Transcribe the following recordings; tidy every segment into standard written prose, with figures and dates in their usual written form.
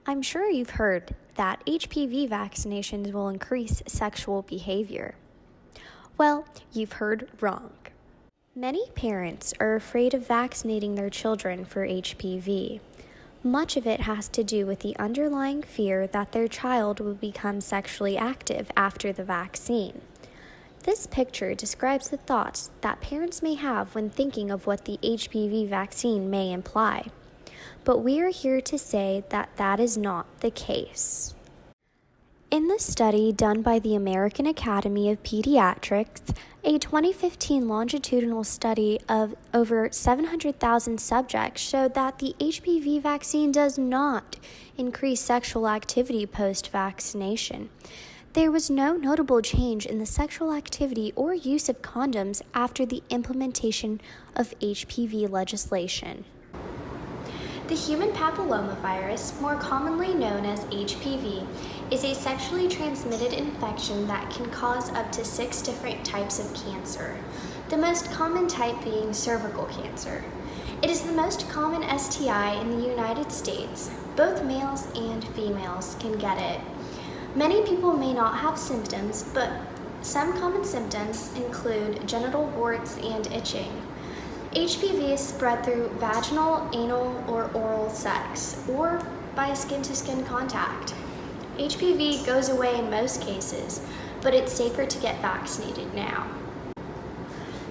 I'm sure you've heard that HPV vaccinations will increase sexual behavior. Well, you've heard wrong. Many parents are afraid of vaccinating their children for HPV. Much of it has to do with the underlying fear that their child will become sexually active after the vaccine. This picture describes the thoughts that parents may have when thinking of what the HPV vaccine may imply. But we are here to say that that is not the case. In the study done by the American Academy of Pediatrics, a 2015 longitudinal study of over 700,000 subjects showed that the HPV vaccine does not increase sexual activity post-vaccination. There was no notable change in the sexual activity or use of condoms after the implementation of HPV legislation. The human papillomavirus, more commonly known as HPV, is a sexually transmitted infection that can cause up to 6 different types of cancer, the most common type being cervical cancer. It is the most common STI in the United States. Both males and females can get it. Many people may not have symptoms, but some common symptoms include genital warts and itching. HPV is spread through vaginal, anal, or oral sex, or by skin-to-skin contact. HPV goes away in most cases, but it's safer to get vaccinated now.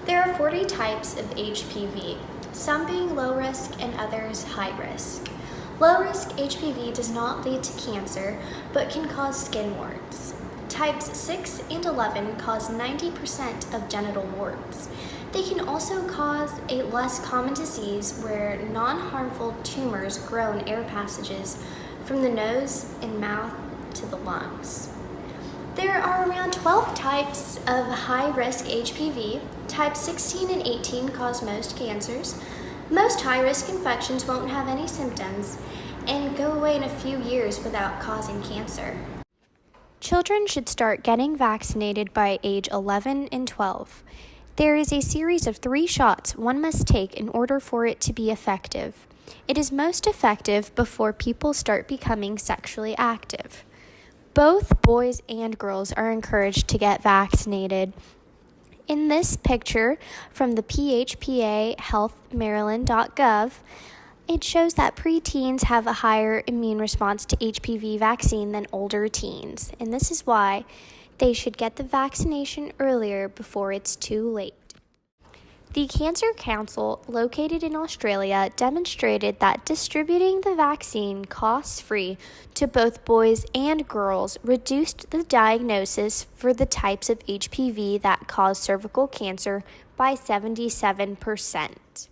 There are 40 types of HPV, some being low risk and others high risk. Low risk HPV does not lead to cancer, but can cause skin warts. Types 6 and 11 cause 90% of genital warts. They can also cause a less common disease where non-harmful tumors grow in air passages from the nose and mouth to the lungs. There are around 12 types of high-risk HPV. Types 16 and 18 cause most cancers. Most high-risk infections won't have any symptoms and go away in a few years without causing cancer. Children should start getting vaccinated by age 11 and 12. There is a series of 3 shots one must take in order for it to be effective. It is most effective before people start becoming sexually active. Both boys and girls are encouraged to get vaccinated. In this picture from the PHPA healthmaryland.gov, it shows that preteens have a higher immune response to HPV vaccine than older teens, and this is why they should get the vaccination earlier before it's too late. The Cancer Council, located in Australia, demonstrated that distributing the vaccine cost-free to both boys and girls reduced the diagnosis for the types of HPV that cause cervical cancer by 77%.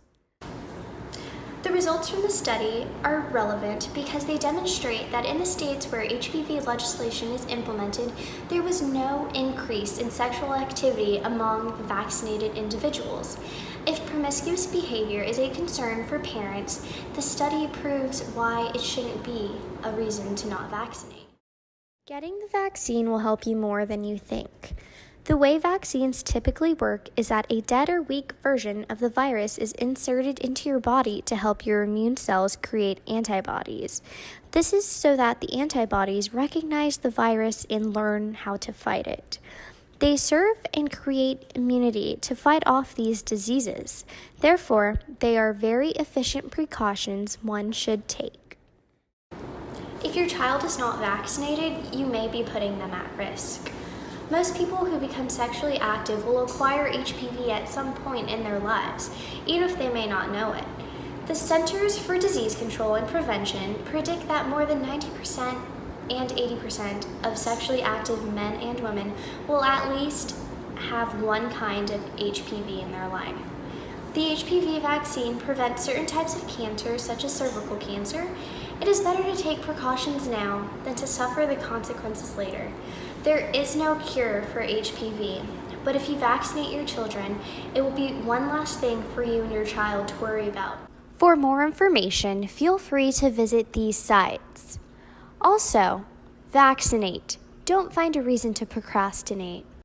The results from the study are relevant because they demonstrate that in the states where HPV legislation is implemented, there was no increase in sexual activity among vaccinated individuals. If promiscuous behavior is a concern for parents, the study proves why it shouldn't be a reason to not vaccinate. Getting the vaccine will help you more than you think. The way vaccines typically work is that a dead or weak version of the virus is inserted into your body to help your immune cells create antibodies. This is so that the antibodies recognize the virus and learn how to fight it. They serve and create immunity to fight off these diseases. Therefore, they are very efficient precautions one should take. If your child is not vaccinated, you may be putting them at risk. Most people who become sexually active will acquire HPV at some point in their lives, even if they may not know it. The Centers for Disease Control and Prevention predict that more than 90% and 80% of sexually active men and women will at least have one kind of HPV in their life. The HPV vaccine prevents certain types of cancer, such as cervical cancer. It is better to take precautions now than to suffer the consequences later. There is no cure for HPV, but if you vaccinate your children, it will be one last thing for you and your child to worry about. For more information, feel free to visit these sites. Also, vaccinate. Don't find a reason to procrastinate.